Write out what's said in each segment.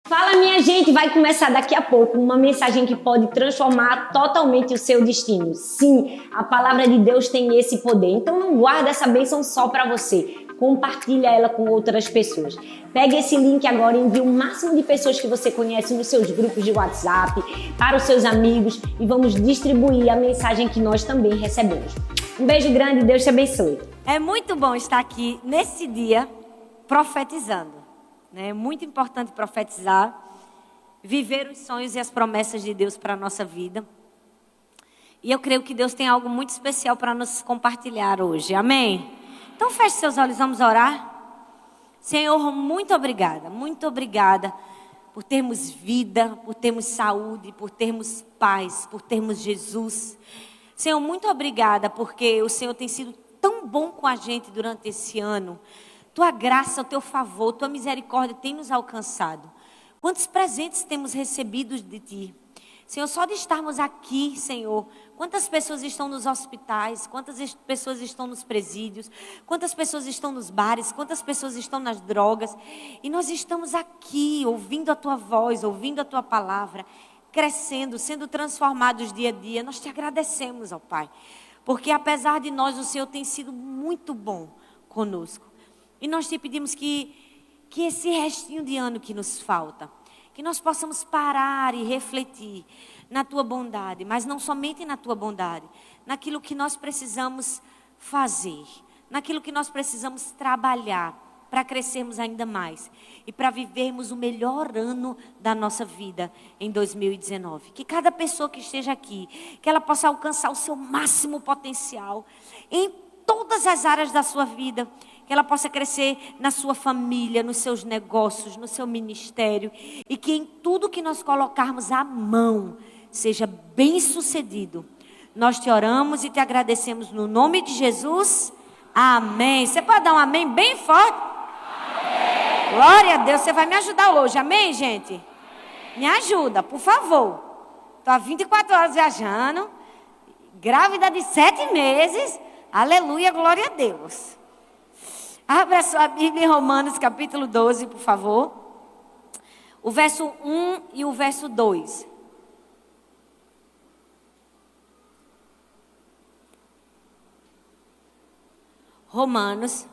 Fala, minha gente, vai começar daqui a pouco uma mensagem que pode transformar totalmente o seu destino. Sim, a palavra de Deus tem esse poder. Então não guarda essa bênção só para você. Compartilha ela com outras pessoas. Pegue esse link agora e envie o máximo de pessoas que você conhece nos seus grupos de WhatsApp, para os seus amigos, e vamos distribuir a mensagem que nós também recebemos. Um beijo grande e Deus te abençoe. É muito bom estar aqui nesse dia profetizando. É muito importante profetizar, viver os sonhos e as promessas de Deus para a nossa vida. E eu creio que Deus tem algo muito especial para nos compartilhar hoje. Amém? Então feche seus olhos, vamos orar. Senhor, muito obrigada por termos vida, por termos saúde, por termos paz, por termos Jesus. Senhor, muito obrigada porque o Senhor tem sido tão bom com a gente durante esse ano. Tua graça, o teu favor, tua misericórdia tem nos alcançado. Quantos presentes temos recebido de ti? Senhor, só de estarmos aqui, Senhor, quantas pessoas estão nos hospitais, quantas pessoas estão nos presídios, quantas pessoas estão nos bares, quantas pessoas estão nas drogas. E nós estamos aqui, ouvindo a tua voz, ouvindo a tua palavra, crescendo, sendo transformados dia a dia. Nós te agradecemos, ó Pai, porque apesar de nós, o Senhor tem sido muito bom conosco. E nós te pedimos que esse restinho de ano que nos falta, que nós possamos parar e refletir na tua bondade, mas não somente na tua bondade, naquilo que nós precisamos fazer, naquilo que nós precisamos trabalhar para crescermos ainda mais e para vivermos o melhor ano da nossa vida em 2019. Que cada pessoa que esteja aqui, que ela possa alcançar o seu máximo potencial em todas as áreas da sua vida, que ela possa crescer na sua família, nos seus negócios, no seu ministério, e que em tudo que nós colocarmos a mão, seja bem sucedido. Nós te oramos e te agradecemos no nome de Jesus. Amém. Você pode dar um amém bem forte? Amém. Glória a Deus. Você vai me ajudar hoje, amém, gente? Amém. Me ajuda, por favor. Estou há 24 horas viajando, grávida de 7 meses. Aleluia, glória a Deus. Abra sua Bíblia em Romanos capítulo 12, por favor. O verso 1 e o verso 2. Romanos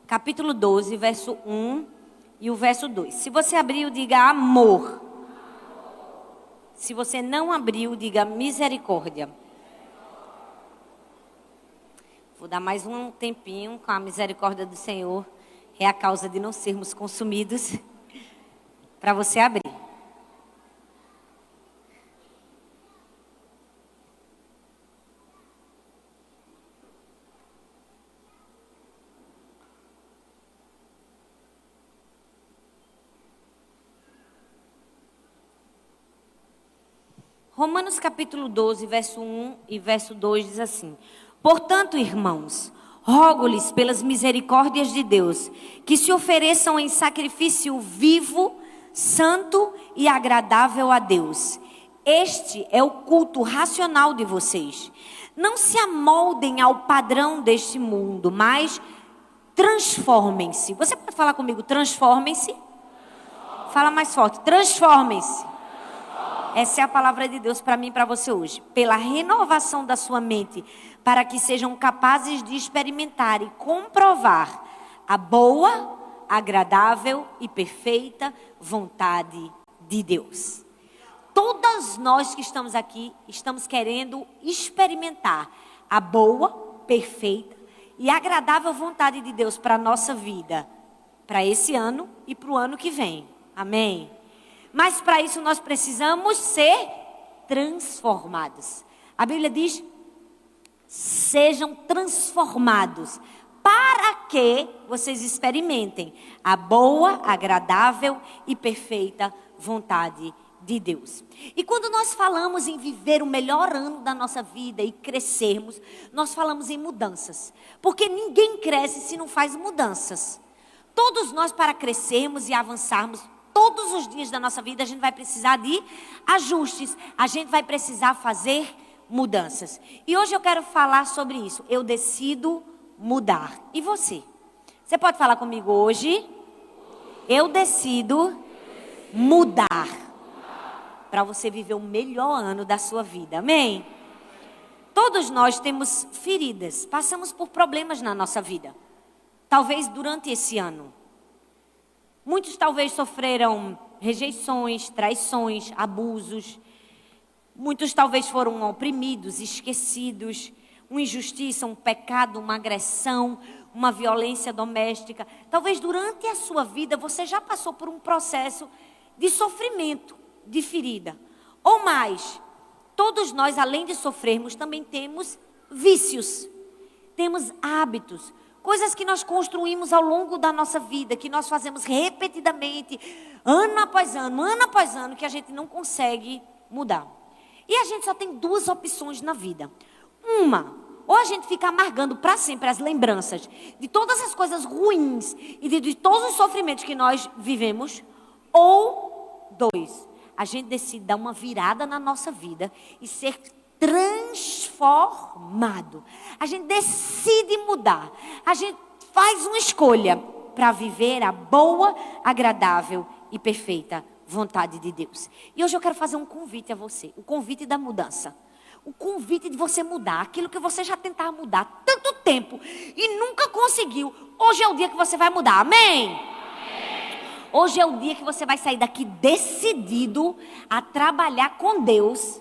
capítulo 12, verso 1 e o verso 2. Se você abriu, diga amor. Se você não abriu, diga misericórdia. Vou dar mais um tempinho com a misericórdia do Senhor. É a causa de não sermos consumidos. Para você abrir. Romanos capítulo 12, verso 1 e verso 2 diz assim: Portanto, irmãos, rogo-lhes pelas misericórdias de Deus, que se ofereçam em sacrifício vivo, santo e agradável a Deus. Este é o culto racional de vocês. Não se amoldem ao padrão deste mundo, mas transformem-se. Você pode falar comigo, transformem-se? Fala mais forte, transformem-se. Essa é a palavra de Deus para mim e para você hoje. Pela renovação da sua mente, para que sejam capazes de experimentar e comprovar a boa, agradável e perfeita vontade de Deus. Todas nós que estamos aqui, estamos querendo experimentar a boa, perfeita e agradável vontade de Deus para a nossa vida, para esse ano e para o ano que vem. Amém? Mas para isso nós precisamos ser transformados. A Bíblia diz: sejam transformados, para que vocês experimentem a boa, agradável e perfeita vontade de Deus. E quando nós falamos em viver o melhor ano da nossa vida e crescermos, nós falamos em mudanças. Porque ninguém cresce se não faz mudanças. Todos nós, para crescermos e avançarmos, todos os dias da nossa vida, a gente vai precisar de ajustes. A gente vai precisar fazer mudanças. E hoje eu quero falar sobre isso. Eu decido mudar. E você? Você pode falar comigo hoje? Eu decido mudar. Para você viver o melhor ano da sua vida. Amém? Todos nós temos feridas, passamos por problemas na nossa vida. Talvez durante esse ano. Muitos talvez sofreram rejeições, traições, abusos. Muitos talvez foram oprimidos, esquecidos. Uma injustiça, um pecado, uma agressão, uma violência doméstica. Talvez durante a sua vida você já passou por um processo de sofrimento, de ferida. Ou mais, todos nós, além de sofrermos, também temos vícios. Temos hábitos, coisas que nós construímos ao longo da nossa vida, que nós fazemos repetidamente, ano após ano, que a gente não consegue mudar. E a gente só tem duas opções na vida. Uma, ou a gente fica amargando para sempre as lembranças de todas as coisas ruins e de todos os sofrimentos que nós vivemos. Ou dois, a gente decide dar uma virada na nossa vida e ser transformado. A gente decide mudar. A gente faz uma escolha para viver a boa, agradável e perfeita vontade de Deus. E hoje eu quero fazer um convite a você. O convite da mudança. O convite de você mudar. Aquilo que você já tentava mudar há tanto tempo e nunca conseguiu. Hoje é o dia que você vai mudar. Amém? Hoje é o dia que você vai sair daqui decidido a trabalhar com Deus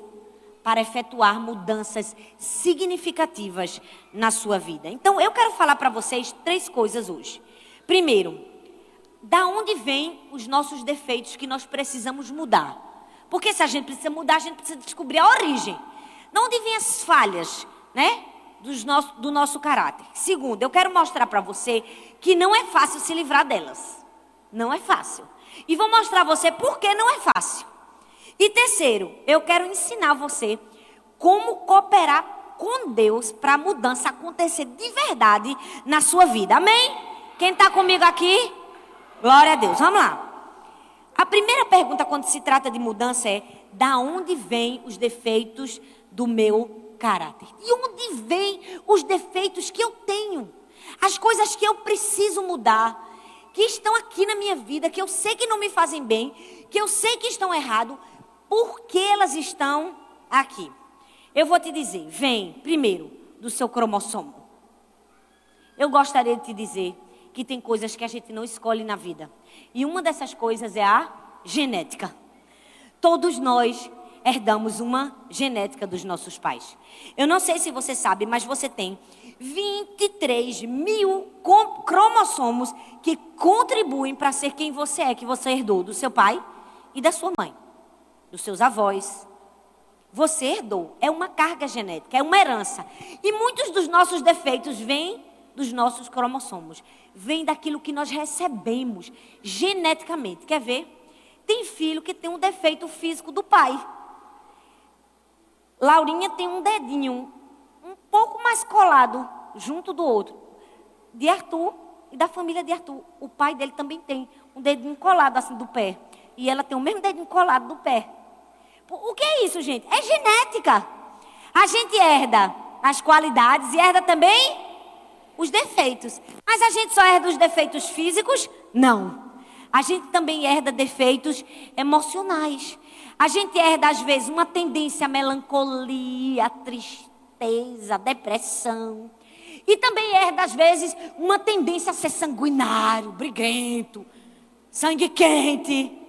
para efetuar mudanças significativas na sua vida. Então, eu quero falar para vocês 3 coisas hoje. Primeiro, da onde vêm os nossos defeitos que nós precisamos mudar? Porque se a gente precisa mudar, a gente precisa descobrir a origem. De onde vêm as falhas, né? Do nosso caráter. Segundo, eu quero mostrar para você que não é fácil se livrar delas. Não é fácil. E vou mostrar a você por que não é fácil. E terceiro, eu quero ensinar você como cooperar com Deus para a mudança acontecer de verdade na sua vida. Amém? Quem está comigo aqui? Glória a Deus. Vamos lá. A primeira pergunta quando se trata de mudança é: da onde vêm os defeitos do meu caráter? De onde vêm os defeitos que eu tenho? As coisas que eu preciso mudar, que estão aqui na minha vida, que eu sei que não me fazem bem, que eu sei que estão errados. Por que elas estão aqui? Eu vou te dizer, vem primeiro do seu cromossomo. Eu gostaria de te dizer que tem coisas que a gente não escolhe na vida. E uma dessas coisas é a genética. Todos nós herdamos uma genética dos nossos pais. Eu não sei se você sabe, mas você tem 23 mil cromossomos que contribuem para ser quem você é, que você herdou do seu pai e da sua mãe. Dos seus avós. Você herdou. É uma carga genética, é uma herança. E muitos dos nossos defeitos vêm dos nossos cromossomos. Vêm daquilo que nós recebemos geneticamente. Quer ver? Tem filho que tem um defeito físico do pai. Laurinha tem um dedinho um pouco mais colado junto do outro. De Arthur e da família de Arthur. O pai dele também tem um dedinho colado assim do pé. E ela tem o mesmo dedinho colado do pé. O que é isso, gente? É genética. A gente herda as qualidades e herda também os defeitos. Mas a gente só herda os defeitos físicos? Não. A gente também herda defeitos emocionais. A gente herda, às vezes, uma tendência à melancolia, à tristeza, à depressão. E também herda, às vezes, uma tendência a ser sanguinário, briguento, sangue quente.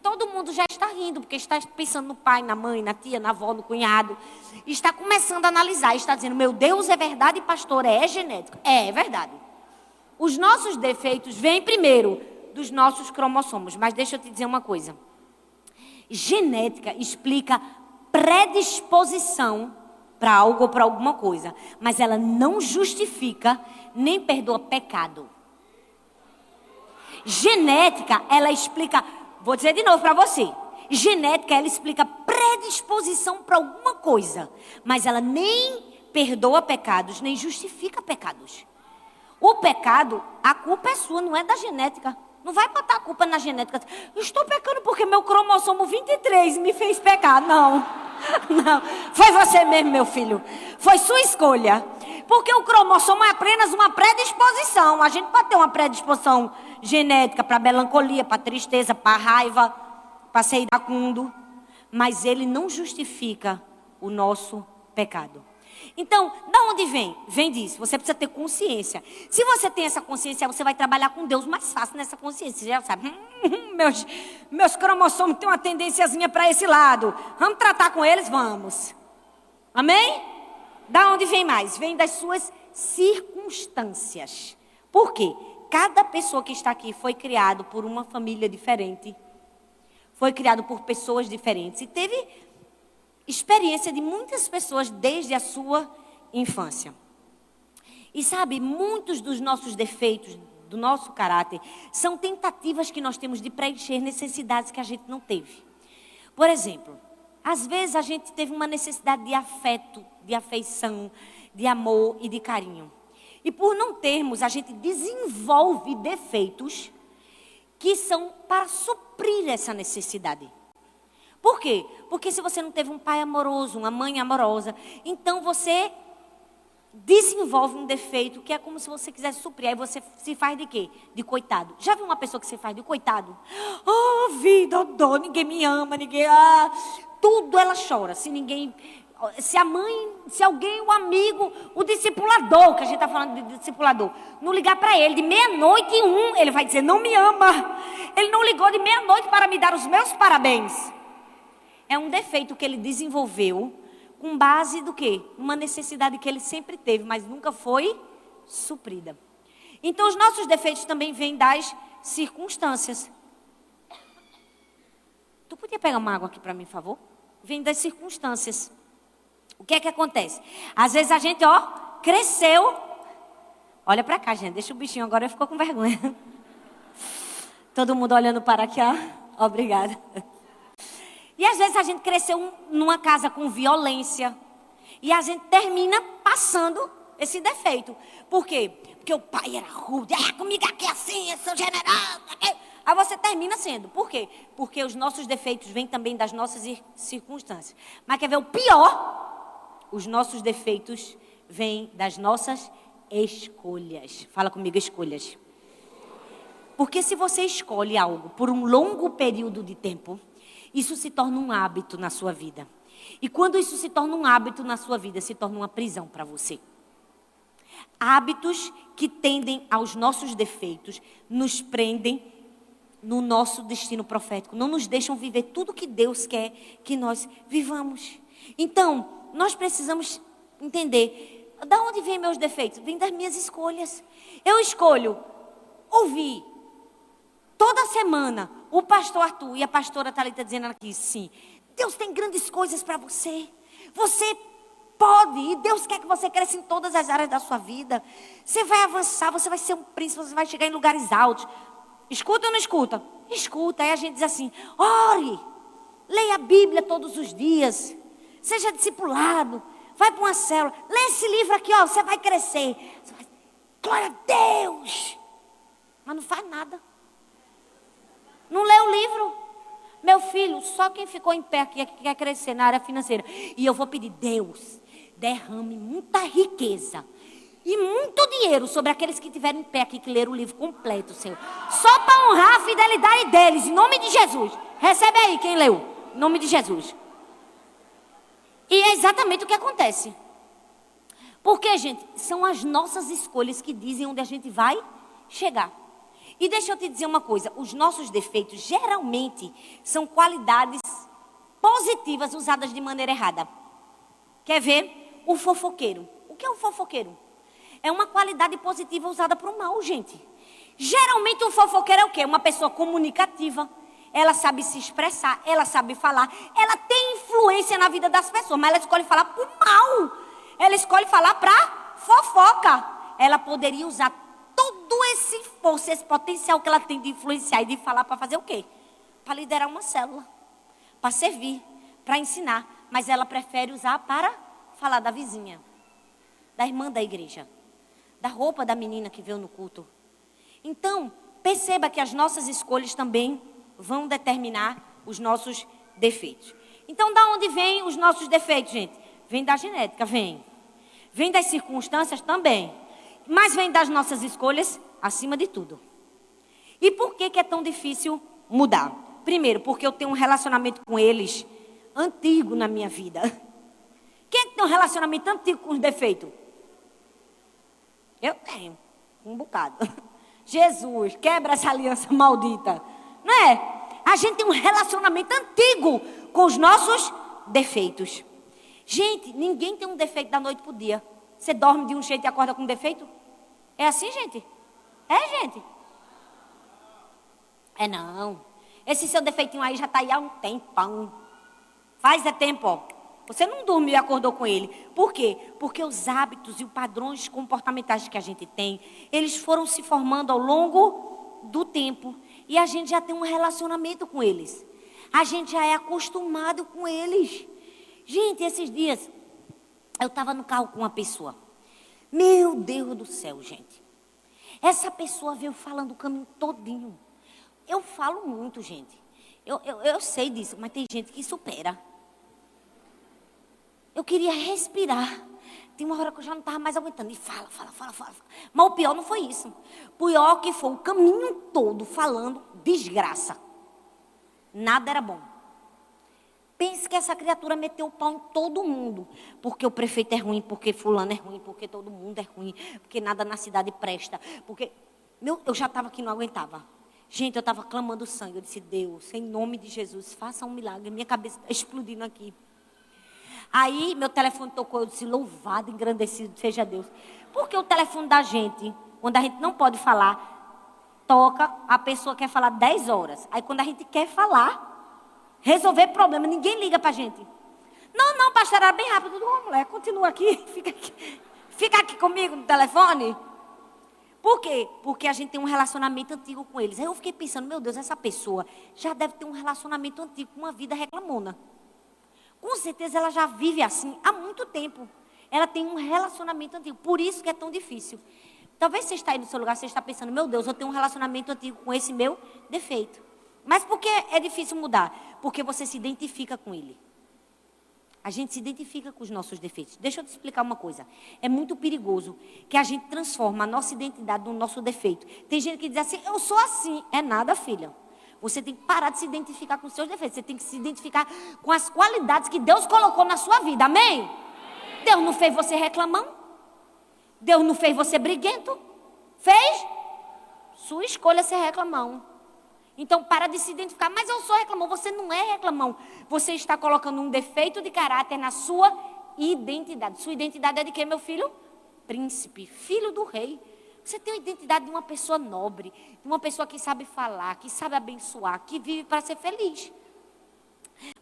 Todo mundo já está rindo, porque está pensando no pai, na mãe, na tia, na avó, no cunhado. E está começando a analisar, está dizendo, meu Deus, é verdade, pastor, é genético. É verdade. Os nossos defeitos vêm primeiro dos nossos cromossomos. Mas deixa eu te dizer uma coisa. Genética explica predisposição para algo ou para alguma coisa. Mas ela não justifica nem perdoa pecado. Genética, ela explica... Vou dizer de novo para você. Genética, ela explica predisposição para alguma coisa. Mas ela nem perdoa pecados, nem justifica pecados. O pecado, a culpa é sua, não é da genética. Não vai botar a culpa na genética. Eu estou pecando porque meu cromossomo 23 me fez pecar. Não. Não. Foi você mesmo, meu filho. Foi sua escolha. Porque o cromossomo é apenas uma predisposição. A gente pode ter uma predisposição genética para melancolia, para tristeza, para raiva. para ser iracundo, mas ele não justifica o nosso pecado. Então, da onde vem? Vem disso. Você precisa ter consciência. Se você tem essa consciência, você vai trabalhar com Deus mais fácil nessa consciência. Você já sabe, meus cromossomos têm uma tendênciazinha para esse lado. Vamos tratar com eles? Vamos. Amém? Da onde vem mais? Vem das suas circunstâncias. Por quê? Cada pessoa que está aqui foi criado por uma família diferente. Foi criado por pessoas diferentes. E teve experiência de muitas pessoas desde a sua infância. E sabe, muitos dos nossos defeitos, do nosso caráter, são tentativas que nós temos de preencher necessidades que a gente não teve. Por exemplo, às vezes a gente teve uma necessidade de afeto, de afeição, de amor e de carinho. E por não termos, a gente desenvolve defeitos que são para suprir essa necessidade. Por quê? Porque se você não teve um pai amoroso, uma mãe amorosa, então você desenvolve um defeito que é como se você quisesse suprir. Aí você se faz de quê? De coitado. Já viu uma pessoa que se faz de coitado? Oh, vida, dó, ninguém me ama, ninguém... tudo ela chora. Se a mãe, se alguém, o amigo, o discipulador, que a gente está falando de discipulador, não ligar para ele de 00:01, ele vai dizer, não me ama. Ele não ligou de 00:00 para me dar os meus parabéns. É um defeito que ele desenvolveu com base do quê? Uma necessidade que ele sempre teve, mas nunca foi suprida. Então, os nossos defeitos também vêm das circunstâncias. Tu podia pegar uma água aqui para mim, por favor? Vem das circunstâncias. O que é que acontece? Às vezes a gente, cresceu. Olha para cá, gente. Deixa o bichinho agora, ficou com vergonha. Todo mundo olhando para aqui, ó. Obrigada. E às vezes a gente cresceu numa casa com violência. E a gente termina passando esse defeito. Por quê? Porque o pai era rude. Comigo aqui é assim, eu sou generoso. Aí você termina sendo. Por quê? Porque os nossos defeitos vêm também das nossas circunstâncias. Mas quer ver o pior? Os nossos defeitos vêm das nossas escolhas. Fala comigo, escolhas. Porque se você escolhe algo por um longo período de tempo, isso se torna um hábito na sua vida. E quando isso se torna um hábito na sua vida, se torna uma prisão para você. Hábitos que tendem aos nossos defeitos nos prendem no nosso destino profético. Não nos deixam viver tudo que Deus quer que nós vivamos. Então, nós precisamos entender, da onde vêm meus defeitos? Vêm das minhas escolhas. Eu escolho ouvir toda semana o pastor Arthur e a pastora Thalita dizendo aqui, sim, Deus tem grandes coisas para você. Você pode, e Deus quer que você cresça em todas as áreas da sua vida. Você vai avançar, você vai ser um príncipe, você vai chegar em lugares altos. Escuta ou não escuta? Escuta. Aí a gente diz assim, ore, leia a Bíblia todos os dias, seja discipulado, vai para uma célula, lê esse livro aqui, você vai crescer. Você vai, glória a Deus. Mas não faz nada. Não lê o livro. Meu filho, só quem ficou em pé aqui é que quer crescer na área financeira. E eu vou pedir, Deus, derrame muita riqueza e muito dinheiro sobre aqueles que estiverem em pé aqui, que leram o livro completo, Senhor. Só para honrar a fidelidade deles, em nome de Jesus. Recebe aí quem leu, em nome de Jesus. E é exatamente o que acontece. Porque, gente, são as nossas escolhas que dizem onde a gente vai chegar. E deixa eu te dizer uma coisa, os nossos defeitos geralmente são qualidades positivas usadas de maneira errada. Quer ver? O fofoqueiro. O que é um fofoqueiro? É uma qualidade positiva usada para o mal, gente. Geralmente o fofoqueiro é o quê? Uma pessoa comunicativa. Ela sabe se expressar, ela sabe falar. Ela tem influência na vida das pessoas, mas ela escolhe falar para o mal. Ela escolhe falar para fofoca. Ela poderia usar todo esse força, esse potencial que ela tem de influenciar e de falar para fazer o quê? Para liderar uma célula, para servir, para ensinar. Mas ela prefere usar para falar da vizinha, da irmã da igreja, da roupa da menina que veio no culto. Então, perceba que as nossas escolhas também vão determinar os nossos defeitos. Então, da onde vêm os nossos defeitos, gente? Vem da genética, vem. Vem das circunstâncias também. Mas vem das nossas escolhas acima de tudo. E por que é tão difícil mudar? Primeiro, porque eu tenho um relacionamento com eles antigo na minha vida. Quem é que tem um relacionamento antigo com os defeitos? Eu tenho, um bocado. Jesus, quebra essa aliança maldita. Não é? A gente tem um relacionamento antigo com os nossos defeitos. Gente, ninguém tem um defeito da noite pro dia. Você dorme de um jeito e acorda com um defeito? É assim, gente? É, gente? É não. Esse seu defeitinho aí já está aí há um tempão. Faz tempo, ó. Você não dormiu e acordou com ele. Por quê? Porque os hábitos e os padrões comportamentais que a gente tem, eles foram se formando ao longo do tempo. E a gente já tem um relacionamento com eles. A gente já é acostumado com eles. Gente, esses dias, eu estava no carro com uma pessoa. Meu Deus do céu, gente. Essa pessoa veio falando o caminho todinho. Eu falo muito, gente. Eu sei disso, mas tem gente que supera. Eu queria respirar. Tem uma hora que eu já não estava mais aguentando. E fala. Mas o pior não foi isso. O pior que foi o caminho todo falando desgraça. Nada era bom. Pense que essa criatura meteu o pau em todo mundo. Porque o prefeito é ruim, porque fulano é ruim, porque todo mundo é ruim, porque nada na cidade presta. Porque eu já estava aqui, não aguentava. Gente, eu estava clamando sangue. Eu disse, Deus, em nome de Jesus, faça um milagre. Minha cabeça está explodindo aqui. Aí, meu telefone tocou. Eu disse, louvado, engrandecido seja Deus. Porque o telefone da gente, quando a gente não pode falar, toca, a pessoa quer falar 10 horas. Aí, quando a gente quer falar, resolver problema, ninguém liga pra gente. Não, pastor, era bem rápido. Mulher, continua aqui, fica aqui comigo no telefone. Por quê? Porque a gente tem um relacionamento antigo com eles. Aí eu fiquei pensando, meu Deus, essa pessoa já deve ter um relacionamento antigo com uma vida reclamona. Com certeza ela já vive assim há muito tempo. Ela tem um relacionamento antigo, por isso que é tão difícil. Talvez você está aí no seu lugar, você está pensando, meu Deus, eu tenho um relacionamento antigo com esse meu defeito. Mas por que é difícil mudar? Porque você se identifica com ele. A gente se identifica com os nossos defeitos. Deixa eu te explicar uma coisa. É muito perigoso que a gente transforma a nossa identidade no nosso defeito. Tem gente que diz assim, eu sou assim. É nada, filha. Você tem que parar de se identificar com os seus defeitos. Você tem que se identificar com as qualidades que Deus colocou na sua vida. Amém? Amém. Deus não fez você reclamão? Deus não fez você briguento? Fez? Sua escolha é ser reclamão. Então, para de se identificar. Mas eu sou reclamão. Você não é reclamão. Você está colocando um defeito de caráter na sua identidade. Sua identidade é de quem, meu filho? Príncipe, filho do rei. Você tem a identidade de uma pessoa nobre, de uma pessoa que sabe falar, que sabe abençoar, que vive para ser feliz.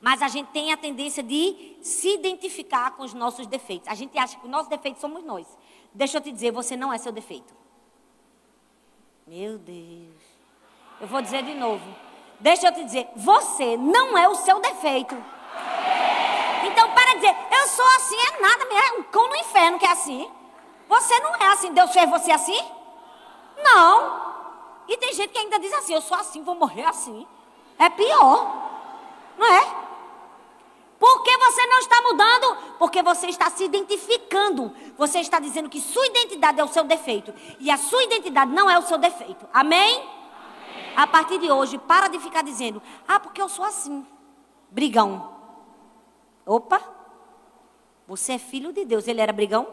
Mas a gente tem a tendência de se identificar com os nossos defeitos. A gente acha que os nossos defeitos somos nós. Deixa eu te dizer, você não é seu defeito. Meu Deus. Eu vou dizer de novo. Deixa eu te dizer, você não é o seu defeito. Então, para de dizer, eu sou assim, é nada, é um cão no inferno que é assim. Você não é assim, Deus fez você assim? Não. E tem gente que ainda diz assim, eu sou assim, vou morrer assim. É pior. Não é? Por que você não está mudando? Porque você está se identificando. Você está dizendo que sua identidade é o seu defeito. E a sua identidade não é o seu defeito. Amém? A partir de hoje, para de ficar dizendo, porque eu sou assim. Brigão. Opa. Você é filho de Deus. Ele era brigão?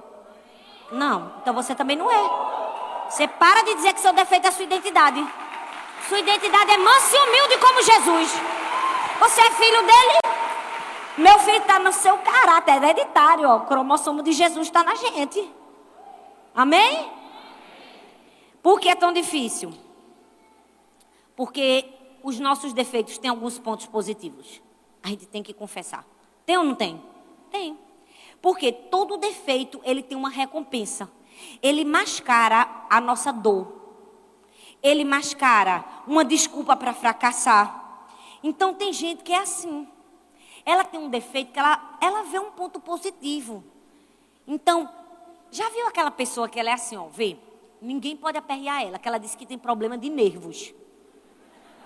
Não. Então você também não é. Você para de dizer que seu defeito é a sua identidade. Sua identidade é mansa e humilde como Jesus. Você é filho dele? Meu filho está no seu caráter, é hereditário. Ó. O cromossomo de Jesus está na gente. Amém? Por que é tão difícil? Porque os nossos defeitos têm alguns pontos positivos. A gente tem que confessar. Tem ou não tem? Tem. Porque todo defeito, ele tem uma recompensa. Ele mascara a nossa dor. Ele mascara uma desculpa para fracassar. Então tem gente que é assim. Ela tem um defeito que ela vê um ponto positivo. Então, já viu aquela pessoa que ela é assim, ó, vê? Ninguém pode aperrear ela, que ela diz que tem problema de nervos.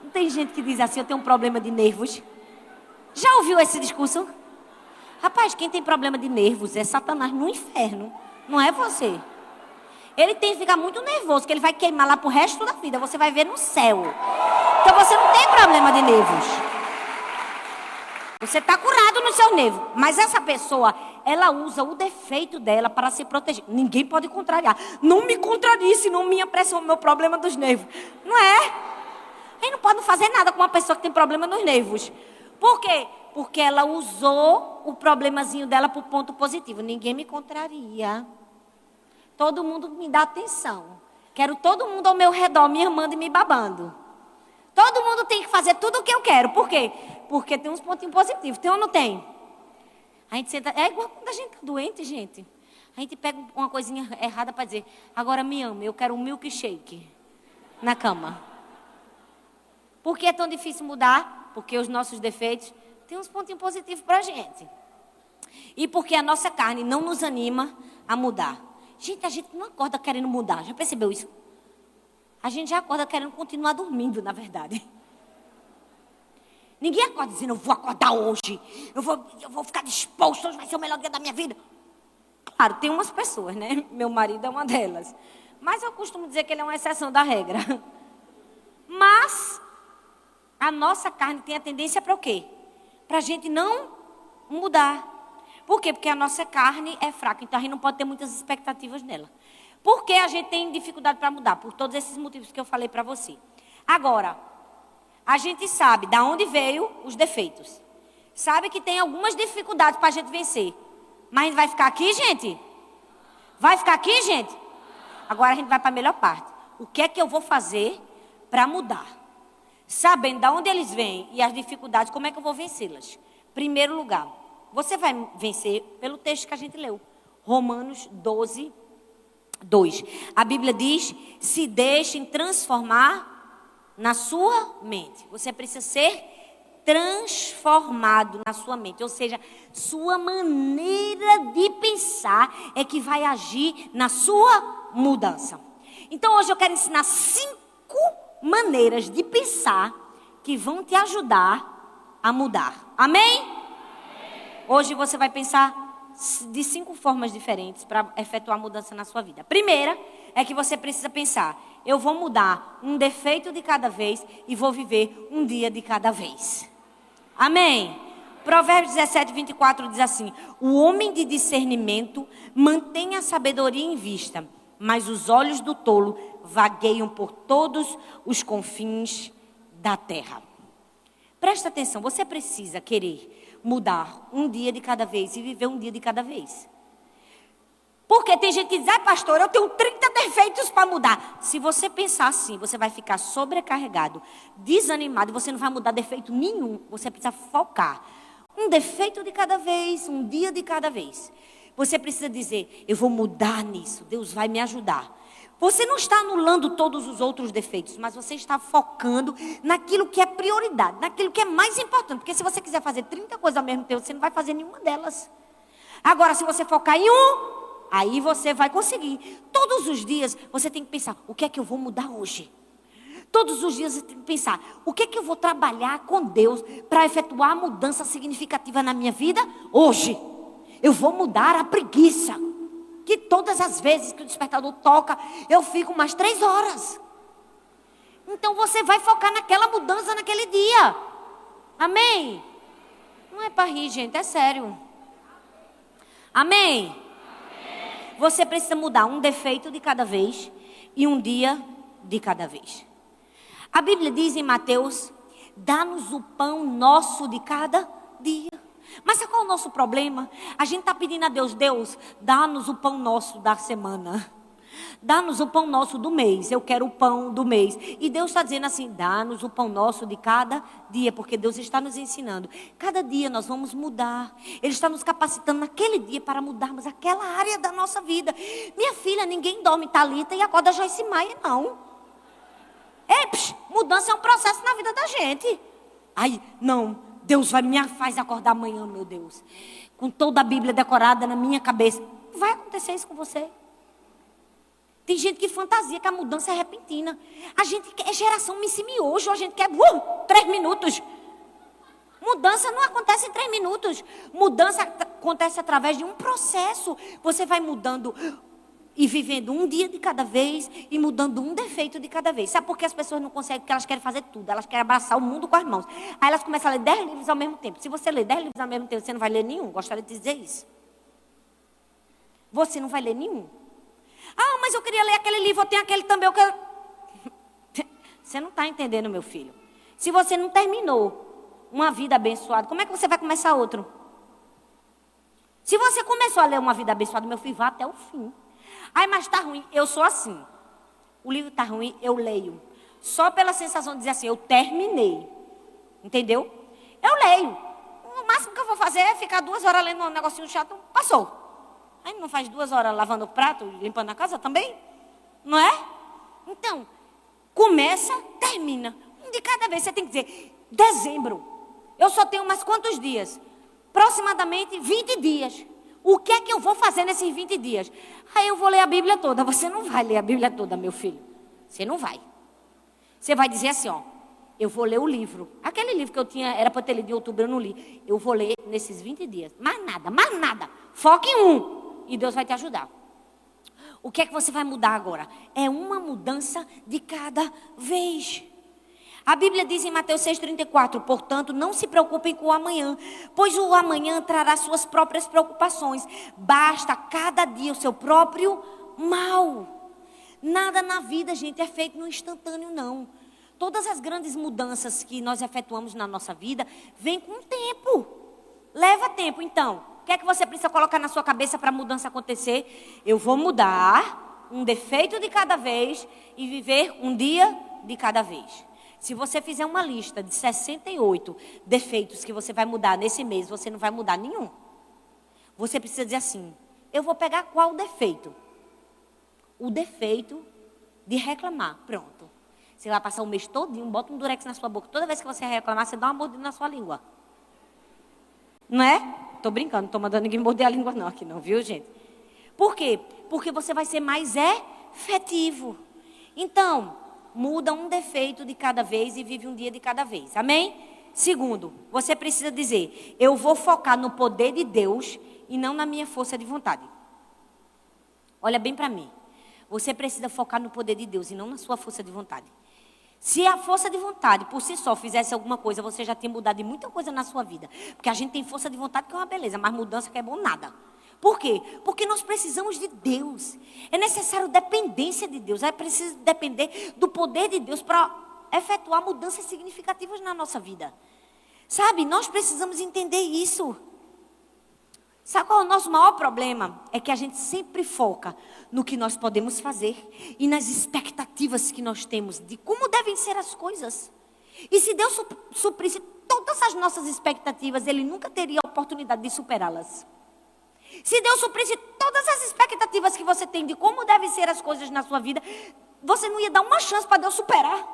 Não tem gente que diz assim, eu tenho um problema de nervos. Já ouviu esse discurso? Rapaz, quem tem problema de nervos é Satanás no inferno, não é você. Ele tem que ficar muito nervoso, que ele vai queimar lá pro resto da vida, você vai ver no céu. Então você não tem problema de nervos. Você está curado no seu nervo. Mas essa pessoa, ela usa o defeito dela para se proteger. Ninguém pode contrariar. Não me contrarie, senão minha pressão, meu problema dos nervos. Não é? Aí não pode fazer nada com uma pessoa que tem problema nos nervos. Por quê? Porque ela usou o problemazinho dela para o ponto positivo. Ninguém me contraria. Todo mundo me dá atenção. Quero todo mundo ao meu redor me amando e me babando. Todo mundo tem que fazer tudo o que eu quero. Por quê? Porque tem uns pontinhos positivos. Tem ou não tem? A gente senta... É igual quando a gente está doente, gente. A gente pega uma coisinha errada para dizer: agora me ame, eu quero um milkshake na cama. Por que é tão difícil mudar? Porque os nossos defeitos têm uns pontinhos positivos para a gente. E porque a nossa carne não nos anima a mudar. Gente, a gente não acorda querendo mudar. Já percebeu isso? A gente já acorda querendo continuar dormindo, na verdade. Ninguém acorda dizendo: eu vou acordar hoje. Eu vou ficar disposto, hoje vai ser o melhor dia da minha vida. Claro, tem umas pessoas, né? Meu marido é uma delas. Mas eu costumo dizer que ele é uma exceção da regra. Mas a nossa carne tem a tendência para o quê? Para a gente não mudar. Por quê? Porque a nossa carne é fraca. Então a gente não pode ter muitas expectativas nela. Por que a gente tem dificuldade para mudar? Por todos esses motivos que eu falei para você. Agora, a gente sabe de onde veio os defeitos. Sabe que tem algumas dificuldades para a gente vencer. Mas a gente vai ficar aqui, gente? Vai ficar aqui, gente? Agora a gente vai para a melhor parte. O que é que eu vou fazer para mudar? Sabendo de onde eles vêm e as dificuldades, como é que eu vou vencê-las? Primeiro lugar, você vai vencer pelo texto que a gente leu. Romanos 12, 2. A Bíblia diz: se deixem transformar na sua mente. Você precisa ser transformado na sua mente. Ou seja, sua maneira de pensar é que vai agir na sua mudança. Então hoje eu quero ensinar 5 maneiras de pensar que vão te ajudar a mudar. Amém? Hoje você vai pensar de 5 formas diferentes para efetuar a mudança na sua vida. A primeira é que você precisa pensar: eu vou mudar um defeito de cada vez e vou viver um dia de cada vez. Amém? Provérbios 17, 24 diz assim: o homem de discernimento mantém a sabedoria em vista, mas os olhos do tolo vagueiam por todos os confins da terra. Presta atenção, você precisa querer mudar um dia de cada vez e viver um dia de cada vez. Porque tem gente que diz: ai pastor, eu tenho 30 defeitos para mudar. Se você pensar assim, você vai ficar sobrecarregado, desanimado, você não vai mudar defeito nenhum. Você precisa focar. Um defeito de cada vez, um dia de cada vez. Você precisa dizer: eu vou mudar nisso, Deus vai me ajudar. Você não está anulando todos os outros defeitos, mas você está focando naquilo que é prioridade, naquilo que é mais importante. Porque se você quiser fazer 30 coisas ao mesmo tempo, você não vai fazer nenhuma delas. Agora, se você focar em aí você vai conseguir. Todos os dias você tem que pensar: o que é que eu vou mudar hoje? Todos os dias você tem que pensar: o que é que eu vou trabalhar com Deus para efetuar a mudança significativa na minha vida hoje? Eu vou mudar a preguiça. Que todas as vezes que o despertador toca, eu fico mais 3 horas. Então você vai focar naquela mudança naquele dia. Amém? Não é para rir, gente, é sério. Amém? Você precisa mudar um defeito de cada vez e um dia de cada vez. A Bíblia diz em Mateus: dá-nos o pão nosso de cada dia. Mas sabe qual é o nosso problema? A gente está pedindo a Deus: Deus, dá-nos o pão nosso da semana. Dá-nos o pão nosso do mês. Eu quero o pão do mês. E Deus está dizendo assim: dá-nos o pão nosso de cada dia. Porque Deus está nos ensinando. Cada dia nós vamos mudar. Ele está nos capacitando naquele dia para mudarmos aquela área da nossa vida. Minha filha, ninguém dorme Thalita e acorda Joyce Maia, não. Mudança é um processo na vida da gente. Ai, não. Deus faz acordar amanhã, meu Deus. Com toda a Bíblia decorada na minha cabeça. Não vai acontecer isso com você. Tem gente que fantasia que a mudança é repentina. A gente é geração miojo. A gente quer 3 minutos. Mudança não acontece em 3 minutos. Mudança acontece através de um processo. Você vai mudando E vivendo um dia de cada vez e mudando um defeito de cada vez. Sabe por que as pessoas não conseguem? Porque elas querem fazer tudo. Elas querem abraçar o mundo com as mãos. Aí elas começam a ler 10 livros ao mesmo tempo. Se você ler 10 livros ao mesmo tempo, você não vai ler nenhum. Gostaria de dizer isso. Você não vai ler nenhum. Ah, mas eu queria ler aquele livro, eu tenho aquele também. Eu quero... Você não está entendendo, meu filho. Se você não terminou uma vida abençoada, como é que você vai começar outro? Se você começou a ler uma vida abençoada, meu filho, vá até o fim. Ai, mas está ruim. Eu sou assim. O livro está ruim, eu leio. Só pela sensação de dizer assim, eu terminei. Entendeu? Eu leio. O máximo que eu vou fazer é ficar 2 horas lendo um negocinho chato. Passou. Aí não faz 2 horas lavando o prato, limpando a casa também? Não é? Então, começa, termina. Um de cada vez. Você tem que dizer, dezembro. Eu só tenho mais quantos dias? Aproximadamente 20 dias. O que é que eu vou fazer nesses 20 dias? Aí eu vou ler a Bíblia toda. Você não vai ler a Bíblia toda, meu filho. Você não vai. Você vai dizer assim, ó. Eu vou ler o livro. Aquele livro que eu tinha, era para ter lido em outubro, eu não li. Eu vou ler nesses 20 dias. Mais nada, mais nada. Foca em um. E Deus vai te ajudar. O que é que você vai mudar agora? É uma mudança de cada vez. A Bíblia diz em Mateus 6,34, portanto, não se preocupem com o amanhã, pois o amanhã trará suas próprias preocupações. Basta cada dia o seu próprio mal. Nada na vida, gente, é feito no instantâneo, não. Todas as grandes mudanças que nós efetuamos na nossa vida, vêm com tempo. Leva tempo, então. O que é que você precisa colocar na sua cabeça para a mudança acontecer? Eu vou mudar um defeito de cada vez e viver um dia de cada vez. Se você fizer uma lista de 68 defeitos que você vai mudar nesse mês, você não vai mudar nenhum. Você precisa dizer assim, eu vou pegar qual defeito? O defeito de reclamar. Pronto. Você vai passar o mês todinho, bota um durex na sua boca. Toda vez que você reclamar, você dá uma mordida na sua língua. Não é? Tô brincando, não estou mandando ninguém morder a língua não aqui não, viu, gente? Por quê? Porque você vai ser mais efetivo. Então, muda um defeito de cada vez e vive um dia de cada vez. Amém? Segundo, você precisa dizer, eu vou focar no poder de Deus e não na minha força de vontade. Olha bem para mim. Você precisa focar no poder de Deus e não na sua força de vontade. Se a força de vontade, por si só, fizesse alguma coisa, você já tem mudado de muita coisa na sua vida. Porque a gente tem força de vontade que é uma beleza, mas mudança que é bom nada. Por quê? Porque nós precisamos de Deus. É necessário dependência de Deus. É preciso depender do poder de Deus para efetuar mudanças significativas na nossa vida. Sabe, nós precisamos entender isso. Sabe qual é o nosso maior problema? É que a gente sempre foca no que nós podemos fazer e nas expectativas que nós temos de como devem ser as coisas. E se Deus suprisse todas as nossas expectativas, Ele nunca teria a oportunidade de superá-las. Se Deus suprisse todas as expectativas que você tem de como devem ser as coisas na sua vida, você não ia dar uma chance para Deus superar.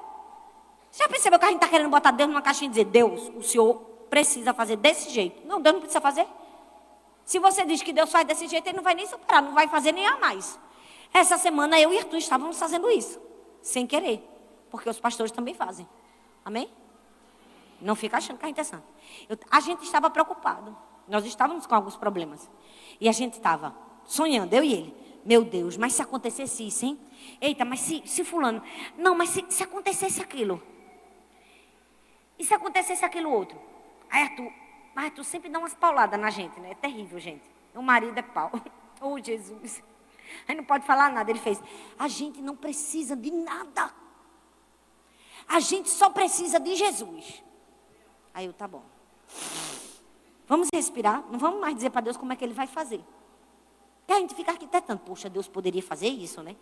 Você já percebeu que a gente está querendo botar Deus numa caixinha e dizer, Deus, o Senhor precisa fazer desse jeito. Não, Deus não precisa fazer. Se você diz que Deus faz desse jeito, Ele não vai nem superar, não vai fazer nem a mais. Essa semana eu e Arthur estávamos fazendo isso, sem querer, porque os pastores também fazem. Amém? Não fica achando que a gente é santo. A gente estava preocupado, nós estávamos com alguns problemas. E a gente estava sonhando, eu e ele. Meu Deus, mas se acontecesse isso, hein? Eita, mas se fulano... Não, mas se acontecesse aquilo. E se acontecesse aquilo outro? Aí Arthur sempre dá umas pauladas na gente, né? É terrível, gente. O marido é pau. Oh, Jesus. Aí não pode falar nada. Ele fez, a gente não precisa de nada. A gente só precisa de Jesus. Aí eu, tá bom. Vamos respirar. Não vamos mais dizer para Deus como é que Ele vai fazer. E a gente fica arquitetando. Poxa, Deus poderia fazer isso, né?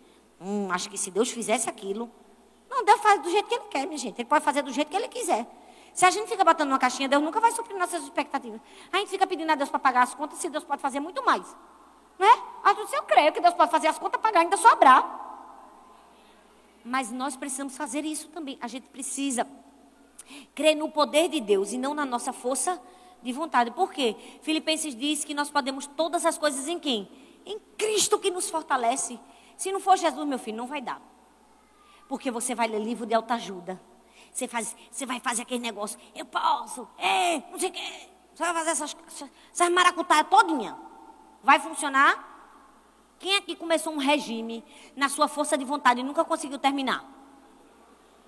Acho que se Deus fizesse aquilo... Não, Deus faz do jeito que Ele quer, minha gente. Ele pode fazer do jeito que Ele quiser. Se a gente fica botando numa caixinha, Deus nunca vai suprir nossas expectativas. A gente fica pedindo a Deus para pagar as contas, se Deus pode fazer muito mais. Não é? Se eu creio que Deus pode fazer as contas, pagar, ainda sobrar. Mas nós precisamos fazer isso também. A gente precisa crer no poder de Deus e não na nossa força de vontade. Por quê? Filipenses diz que nós podemos todas as coisas em quem? Em Cristo que nos fortalece. Se não for Jesus, meu filho, não vai dar. Porque você vai ler livro de autoajuda. Você vai fazer aquele negócio, eu posso, não sei o quê. Você vai fazer essas maracutaias todinha. Vai funcionar? Quem aqui começou um regime na sua força de vontade e nunca conseguiu terminar?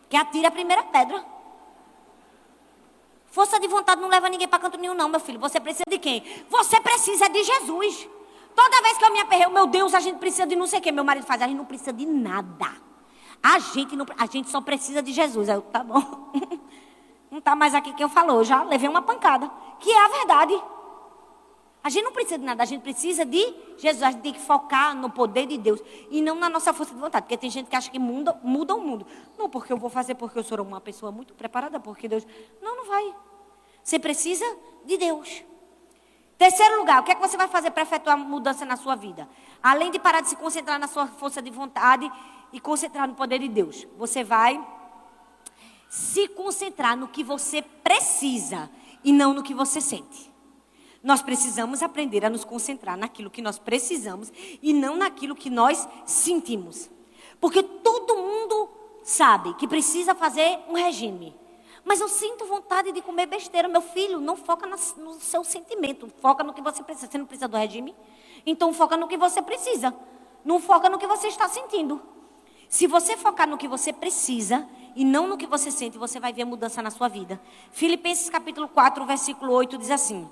Que atire a primeira pedra. Força de vontade não leva ninguém para canto nenhum, não, meu filho. Você precisa de quem? Você precisa de Jesus. Toda vez que eu me aperreio, meu Deus, a gente precisa de não sei o quê. Meu marido faz, a gente não precisa de nada. A gente só precisa de Jesus. Aí eu, tá bom. Não tá mais aqui que eu falou. Eu já levei uma pancada. Que é a verdade. A gente não precisa de nada. A gente precisa de Jesus. A gente tem que focar no poder de Deus. E não na nossa força de vontade. Porque tem gente que acha que muda o mundo. Não, porque eu vou fazer porque eu sou uma pessoa muito preparada. Porque Deus... Não vai. Você precisa de Deus. Terceiro lugar, o que é que você vai fazer para efetuar mudança na sua vida? Além de parar de se concentrar na sua força de vontade e concentrar no poder de Deus. Você vai se concentrar no que você precisa e não no que você sente. Nós precisamos aprender a nos concentrar naquilo que nós precisamos e não naquilo que nós sentimos. Porque todo mundo sabe que precisa fazer um regime. Mas eu sinto vontade de comer besteira. Meu filho, não foca no seu sentimento. Foca no que você precisa. Você não precisa do regime? Então foca no que você precisa. Não foca no que você está sentindo. Se você focar no que você precisa e não no que você sente, você vai ver mudança na sua vida. Filipenses capítulo 4, versículo 8 diz assim: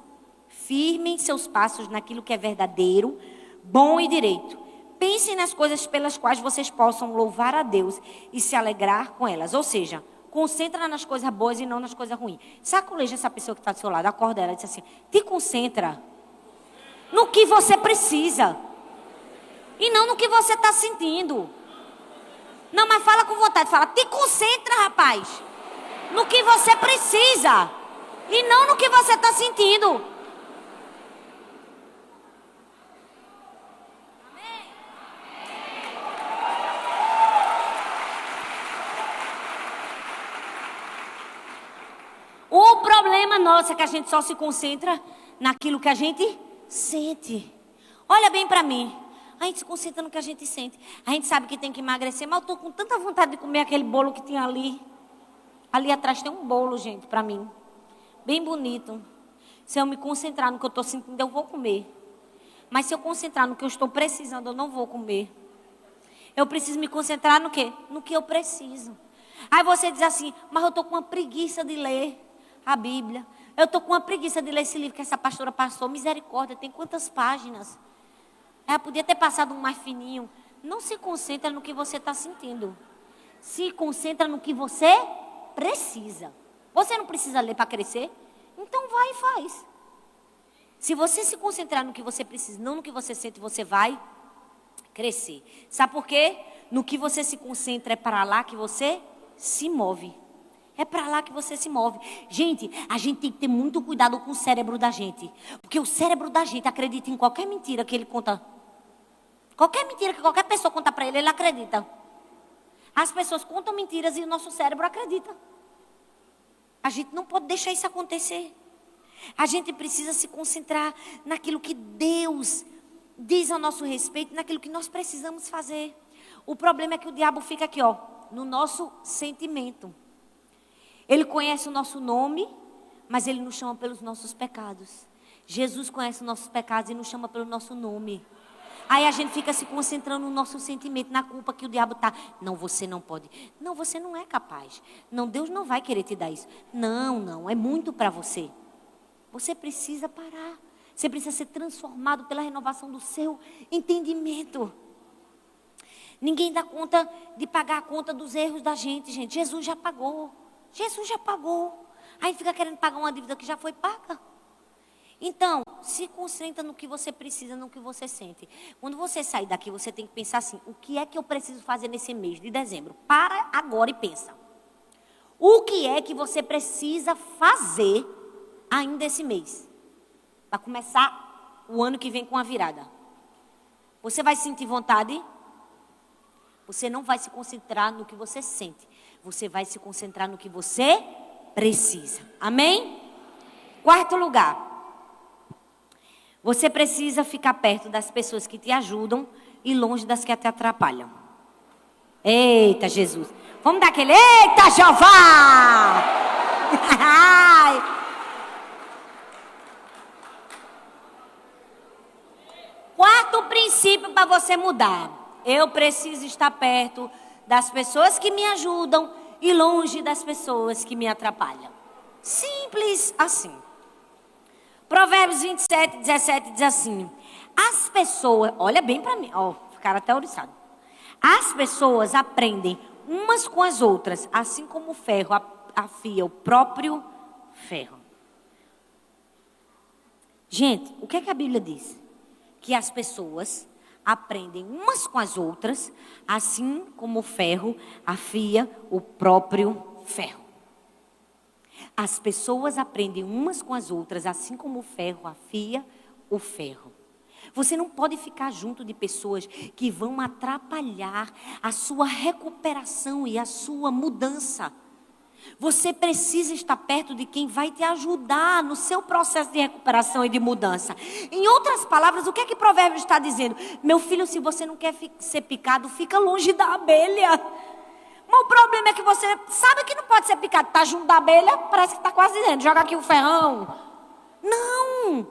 firmem seus passos naquilo que é verdadeiro, bom e direito. Pensem nas coisas pelas quais vocês possam louvar a Deus e se alegrar com elas. Ou seja, concentra nas coisas boas e não nas coisas ruins. Sacoleja essa pessoa que está do seu lado, acorda ela e diz assim: te concentra no que você precisa e não no que você está sentindo. Não, mas fala com vontade, fala, te concentra, rapaz, no que você precisa e não no que você está sentindo. O problema nosso é que a gente só se concentra naquilo que a gente sente. Olha bem para mim. A gente se concentra no que a gente sente. A gente sabe que tem que emagrecer, mas eu estou com tanta vontade de comer aquele bolo que tinha ali. Ali atrás tem um bolo, gente, para mim. Bem bonito. Se eu me concentrar no que eu estou sentindo, eu vou comer. Mas se eu concentrar no que eu estou precisando, eu não vou comer. Eu preciso me concentrar no quê? No que eu preciso. Aí você diz assim, mas eu estou com uma preguiça de ler a Bíblia. Eu estou com uma preguiça de ler esse livro que essa pastora passou. Misericórdia, tem quantas páginas? Ela podia ter passado um mais fininho. Não se concentra no que você está sentindo. Se concentra no que você precisa. Você não precisa ler para crescer? Então vai e faz. Se você se concentrar no que você precisa, não no que você sente, você vai crescer. Sabe por quê? No que você se concentra é para lá que você se move. É para lá que você se move. Gente, a gente tem que ter muito cuidado com o cérebro da gente. Porque o cérebro da gente acredita em qualquer mentira que ele conta. Qualquer mentira que qualquer pessoa conta para ele, ele acredita. As pessoas contam mentiras e o nosso cérebro acredita. A gente não pode deixar isso acontecer. A gente precisa se concentrar naquilo que Deus diz ao nosso respeito, naquilo que nós precisamos fazer. O problema é que o diabo fica aqui, ó, no nosso sentimento. Ele conhece o nosso nome, mas ele nos chama pelos nossos pecados. Jesus conhece os nossos pecados e nos chama pelo nosso nome. Aí a gente fica se concentrando no nosso sentimento, na culpa que o diabo está. Não, você não pode. Não, você não é capaz. Não, Deus não vai querer te dar isso. Não, é muito para você. Você precisa parar. Você precisa ser transformado pela renovação do seu entendimento. Ninguém dá conta de pagar a conta dos erros da gente, gente. Jesus já pagou. Jesus já pagou. Aí fica querendo pagar uma dívida que já foi paga. Então, se concentra no que você precisa, no que você sente. Quando você sair daqui, você tem que pensar assim, o que é que eu preciso fazer nesse mês de dezembro? Para agora e pensa. O que é que você precisa fazer ainda esse mês? Para começar o ano que vem com a virada. Você vai sentir vontade? Você não vai se concentrar no que você sente. Você vai se concentrar no que você precisa. Amém? Quarto lugar. Você precisa ficar perto das pessoas que te ajudam e longe das que te atrapalham. Eita, Jesus. Vamos dar aquele, eita, Jeová! Quarto princípio para você mudar. Eu preciso estar perto das pessoas que me ajudam e longe das pessoas que me atrapalham. Simples assim. Provérbios 27, 17 diz assim: as pessoas, olha bem para mim, ficaram até oriçados. As pessoas aprendem umas com as outras, assim como o ferro afia o próprio ferro. Gente, o que é que a Bíblia diz? Que as pessoas aprendem umas com as outras, assim como o ferro afia o próprio ferro. As pessoas aprendem umas com as outras, assim como o ferro afia o ferro. Você não pode ficar junto de pessoas que vão atrapalhar a sua recuperação e a sua mudança. Você precisa estar perto de quem vai te ajudar no seu processo de recuperação e de mudança. Em outras palavras, o que é que Provérbios está dizendo? Meu filho, se você não quer ser picado, fica longe da abelha. Mas o problema é que você sabe que não pode ser picado. Está junto da abelha, parece que está quase dentro. Joga aqui o ferrão. Não.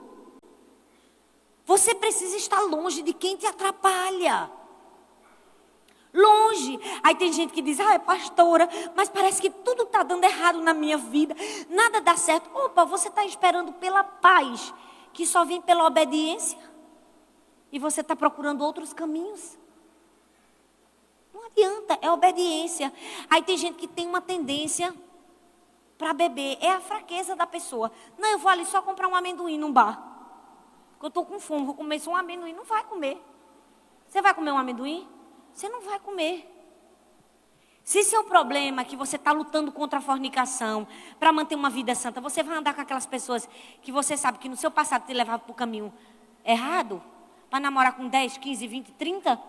Você precisa estar longe de quem te atrapalha. Longe. Aí tem gente que diz, é pastora, mas parece que tudo está dando errado na minha vida. Nada dá certo. Opa, você está esperando pela paz, que só vem pela obediência. E você está procurando outros caminhos. Não adianta, é obediência. Aí tem gente que tem uma tendência para beber. É a fraqueza da pessoa. Não, eu vou ali só comprar um amendoim num bar. Porque eu estou com fome, vou comer só um amendoim. Não vai comer. Você vai comer um amendoim? Você não vai comer. Se seu problema é que você está lutando contra a fornicação, para manter uma vida santa, você vai andar com aquelas pessoas que você sabe que no seu passado te levavam para o caminho errado, para namorar com 10, 15, 20, 30,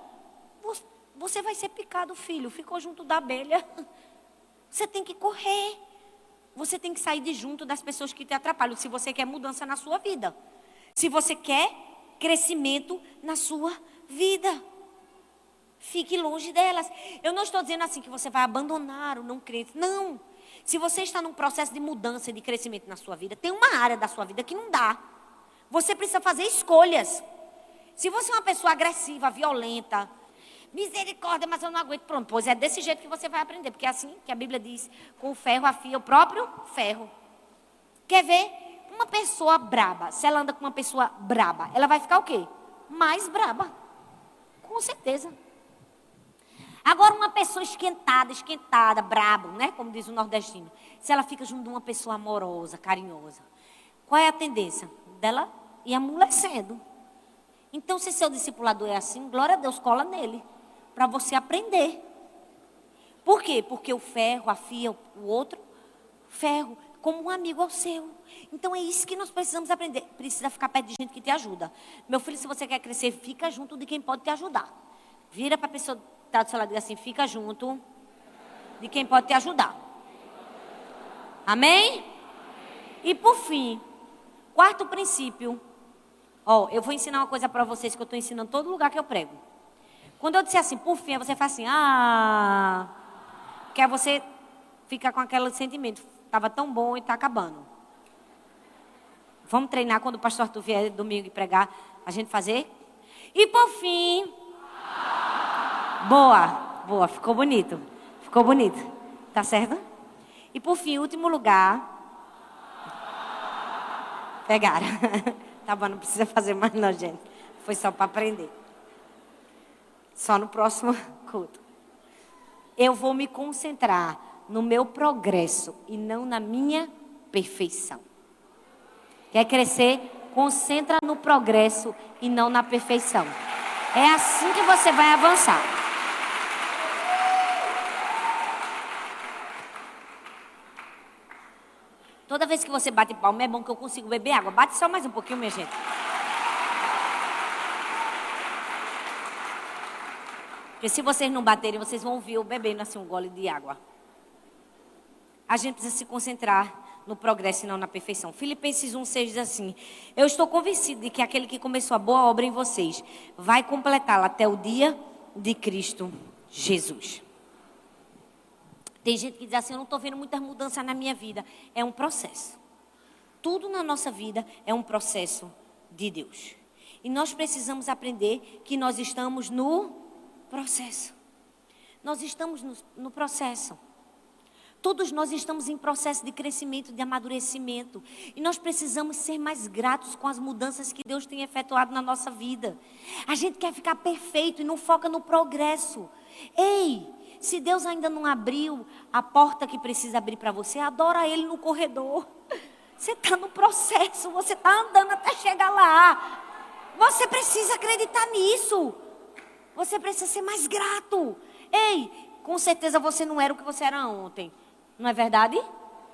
você vai ser picado, filho. Ficou junto da abelha. Você tem que correr. Você tem que sair de junto das pessoas que te atrapalham, se você quer mudança na sua vida. Se você quer crescimento na sua vida. Fique longe delas. Eu não estou dizendo assim que você vai abandonar o não crente. Não. Se você está num processo de mudança e de crescimento na sua vida, tem uma área da sua vida que não dá. Você precisa fazer escolhas. Se você é uma pessoa agressiva, violenta, misericórdia, mas eu não aguento. Pronto, pois é desse jeito que você vai aprender. Porque é assim que a Bíblia diz, com o ferro afia o próprio ferro. Quer ver? Uma pessoa braba, se ela anda com uma pessoa braba, ela vai ficar o quê? Mais braba. Com certeza. Agora, uma pessoa esquentada, brabo, né? Como diz o nordestino. Se ela fica junto de uma pessoa amorosa, carinhosa, qual é a tendência? Dela ir amolecendo. Então, se seu discipulador é assim, glória a Deus, cola nele. Para você aprender. Por quê? Porque o ferro afia o outro ferro, como um amigo ao seu. Então, é isso que nós precisamos aprender. Precisa ficar perto de gente que te ajuda. Meu filho, se você quer crescer, fica junto de quem pode te ajudar. Vira para a pessoa que está do seu lado e diz assim, fica junto de quem pode te ajudar. Amém? E por fim, quarto princípio. Eu vou ensinar uma coisa para vocês que eu estou ensinando em todo lugar que eu prego. Quando eu disser assim, por fim, você faz assim, que aí você fica com aquele sentimento, estava tão bom e está acabando. Vamos treinar quando o pastor Arthur vier domingo e pregar, a gente fazer? E por fim... Boa, ficou bonito. Tá certo? E por fim, último lugar. Pegaram. Tá bom, não precisa fazer mais não, gente. Foi só para aprender. Só no próximo culto. Eu vou me concentrar no meu progresso e não na minha perfeição. Quer crescer? Concentra no progresso e não na perfeição. É assim que você vai avançar. Toda vez que você bate palma, é bom que eu consigo beber água. Bate só mais um pouquinho, minha gente. Porque se vocês não baterem, vocês vão ouvir eu bebendo assim um gole de água. A gente precisa se concentrar no progresso e não na perfeição. Filipenses 1,6 diz assim, eu estou convencido de que aquele que começou a boa obra em vocês vai completá-la até o dia de Cristo Jesus. Tem gente que diz assim, eu não estou vendo muitas mudanças na minha vida. É um processo. Tudo na nossa vida é um processo de Deus. E nós precisamos aprender que nós estamos no processo. Nós estamos no processo. Todos nós estamos em processo de crescimento, de amadurecimento. E nós precisamos ser mais gratos com as mudanças que Deus tem efetuado na nossa vida. A gente quer ficar perfeito e não foca no progresso. Ei, se Deus ainda não abriu a porta que precisa abrir para você, adora Ele no corredor. Você está no processo, você está andando até chegar lá. Você precisa acreditar nisso. Você precisa ser mais grato. Ei, com certeza você não era o que você era ontem. Não é verdade?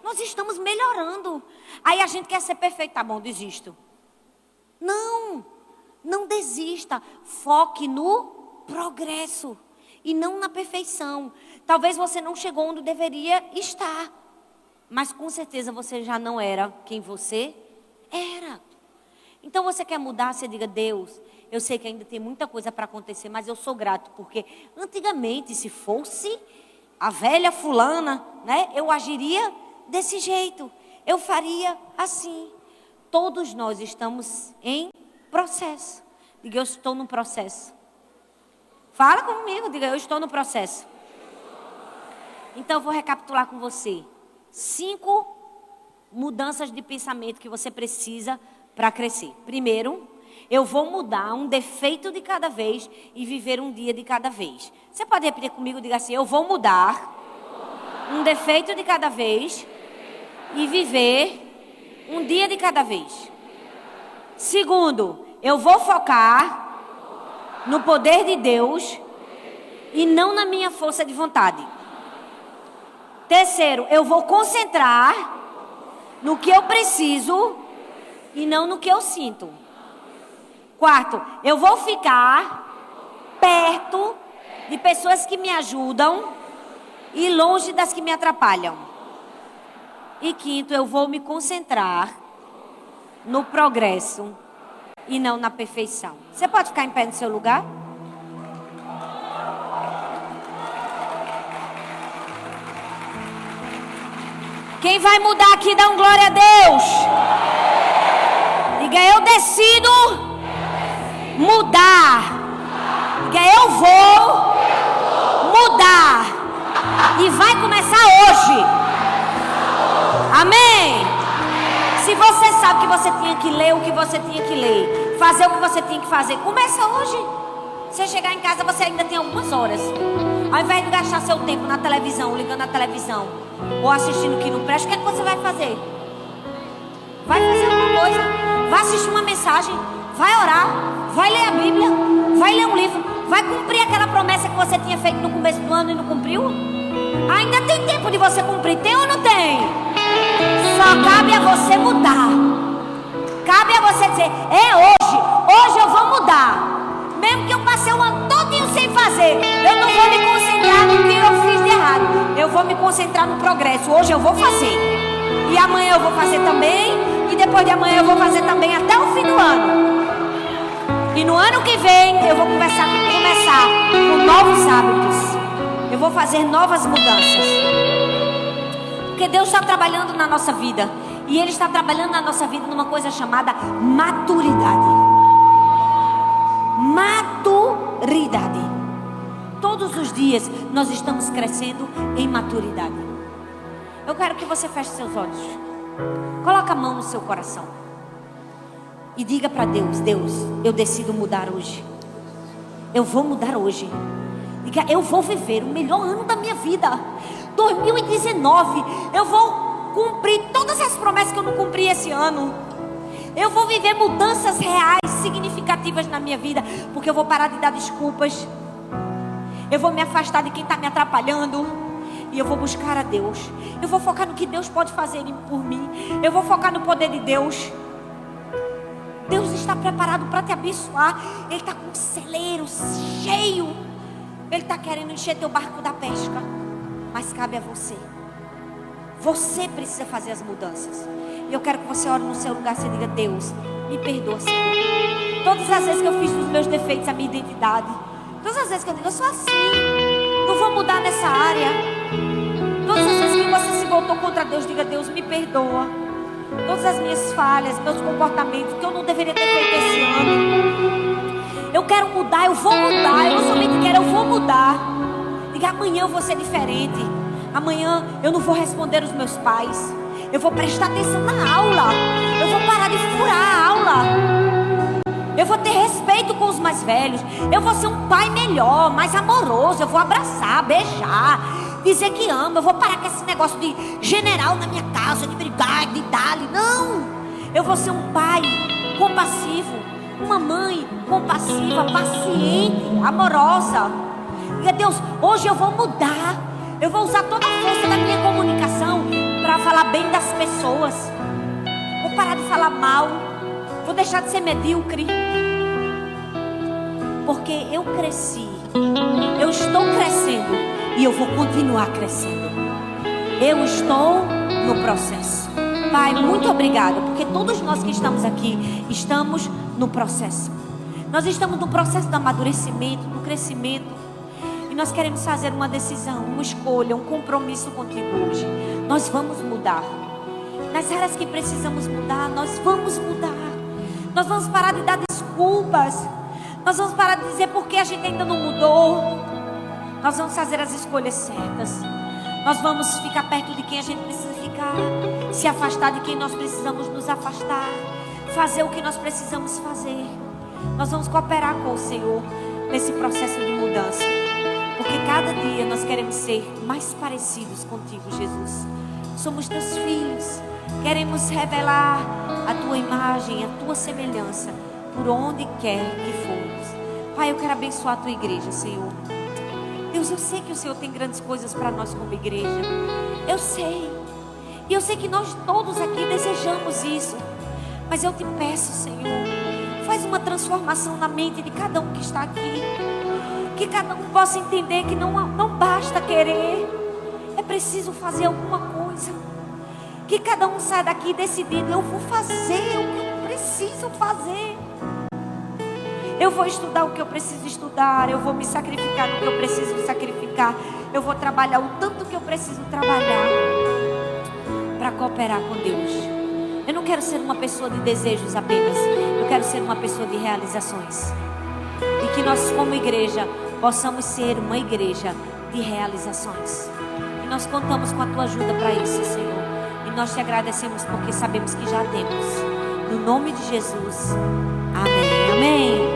Nós estamos melhorando. Aí a gente quer ser perfeito. Tá bom, desisto. Não desista. Foque no progresso e não na perfeição. Talvez você não chegou onde deveria estar. Mas com certeza você já não era quem você era. Então você quer mudar, você diga: Deus, eu sei que ainda tem muita coisa para acontecer, mas eu sou grato, porque antigamente, se fosse a velha fulana, né, eu agiria desse jeito, eu faria assim. Todos nós estamos em processo. Diga: eu estou no processo. Fala comigo, diga: eu estou no processo. Então eu vou recapitular com você 5 mudanças de pensamento que você precisa para crescer. Primeiro, eu vou mudar um defeito de cada vez e viver um dia de cada vez. Você pode repetir comigo? Diga assim: eu vou mudar um defeito de cada vez e viver um dia de cada vez. Segundo, eu vou focar no poder de Deus e não na minha força de vontade. Terceiro, eu vou concentrar no que eu preciso e não no que eu sinto. Quarto, eu vou ficar perto de pessoas que me ajudam e longe das que me atrapalham. E quinto, eu vou me concentrar no progresso e não na perfeição. Você pode ficar em pé no seu lugar? Quem vai mudar aqui, dá um glória a Deus. Diga: eu decido mudar. Diga: eu vou mudar. E vai começar hoje. Amém? Se você sabe que você tinha que ler o que você tinha que ler, fazer o que você tinha que fazer, começa hoje. Você chegar em casa, você ainda tem algumas horas. Ao invés de gastar seu tempo na televisão, ligando a televisão, ou assistindo o que não presta, o que é que você vai fazer? Vai fazer alguma coisa. Vai assistir uma mensagem. Vai orar. Vai ler a Bíblia. Vai ler um livro. Vai cumprir aquela promessa que você tinha feito no começo do ano e não cumpriu. Ainda tem tempo de você cumprir. Tem ou não tem? Só cabe a você mudar. Cabe a você dizer: é hoje. Hoje eu vou mudar. Mesmo que eu passei o ano todinho sem fazer, eu não vou me concentrar no que eu fiz de errado. Eu vou me concentrar no progresso. Hoje eu vou fazer. E amanhã eu vou fazer também. E depois de amanhã eu vou fazer também até o fim do ano. E no ano que vem eu vou começar com novos hábitos. Eu vou fazer novas mudanças. Porque Deus está trabalhando na nossa vida. E Ele está trabalhando na nossa vida numa coisa chamada maturidade. Maturidade. Todos os dias nós estamos crescendo em maturidade. Eu quero que você feche seus olhos. Coloque a mão no seu coração e diga para Deus: Deus, eu decido mudar hoje. Eu vou mudar hoje. Diga: eu vou viver o melhor ano da minha vida. 2019, eu vou cumprir todas as promessas que eu não cumpri esse ano. Eu vou viver mudanças reais, significativas na minha vida, porque eu vou parar de dar desculpas. Eu vou me afastar de quem está me atrapalhando. E eu vou buscar a Deus. Eu vou focar no que Deus pode fazer por mim. Eu vou focar no poder de Deus. Deus está preparado para te abençoar. Ele está com um celeiro cheio. Ele está querendo encher teu barco da pesca. Mas cabe a você. Você precisa fazer as mudanças. E eu quero que você ore no seu lugar e diga: Deus, me perdoa, Senhor. Todas as vezes que eu fiz dos meus defeitos a minha identidade. Todas as vezes que eu digo: eu sou assim, não vou mudar nessa área. Todas as vezes que você se voltou contra Deus, diga: Deus, me perdoa. Todas as minhas falhas, meus comportamentos que eu não deveria ter feito esse ano. quero mudar, eu vou mudar. Eu não somente quero, eu vou mudar. Diga: amanhã eu vou ser diferente. Amanhã eu não vou responder os meus pais. Eu vou prestar atenção na aula. Eu vou parar de furar a aula. Eu vou ter respeito com os mais velhos. Eu vou ser um pai melhor, mais amoroso. Eu vou abraçar, beijar, dizer que amo. Eu vou parar com esse negócio de general na minha casa, de brigar, de dar-lhe. Não! Eu vou ser um pai compassivo, uma mãe compassiva, paciente, amorosa. Diga: Deus, hoje eu vou mudar. Eu vou usar toda a força da minha comunicação para falar bem das pessoas. Vou parar de falar mal. Vou deixar de ser medíocre. Porque eu cresci. Eu estou crescendo. E eu vou continuar crescendo. Eu estou no processo. Pai, muito obrigada. Porque todos nós que estamos aqui estamos no processo. Nós estamos no processo do amadurecimento, do crescimento. E nós queremos fazer uma decisão, uma escolha, um compromisso contigo hoje. Nós vamos mudar. Nas áreas que precisamos mudar, nós vamos mudar. Nós vamos parar de dar desculpas. Nós vamos parar de dizer porque a gente ainda não mudou. Nós vamos fazer as escolhas certas. Nós vamos ficar perto de quem a gente precisa ficar. Se afastar de quem nós precisamos nos afastar. Fazer o que nós precisamos fazer. Nós vamos cooperar com o Senhor nesse processo de mudança. Porque cada dia nós queremos ser mais parecidos contigo, Jesus. Somos teus filhos. Queremos revelar a tua imagem, a tua semelhança, por onde quer que formos. Pai, eu quero abençoar a tua igreja, Senhor. Deus, eu sei que o Senhor tem grandes coisas para nós como igreja. Eu sei. E eu sei que nós todos aqui desejamos isso. Mas eu te peço, Senhor, faz uma transformação na mente de cada um que está aqui. Que cada um possa entender que não basta querer. É preciso fazer alguma coisa. Que cada um saia daqui decidido: eu vou fazer o que eu preciso fazer. Eu vou estudar o que eu preciso estudar. Eu vou me sacrificar no que eu preciso sacrificar. Eu vou trabalhar o tanto que eu preciso trabalhar para cooperar com Deus. Eu não quero ser uma pessoa de desejos apenas. Eu quero ser uma pessoa de realizações. E que nós, como igreja, possamos ser uma igreja de realizações. E nós contamos com a tua ajuda para isso, Senhor. E nós te agradecemos porque sabemos que já temos. No nome de Jesus. Amém. Amém.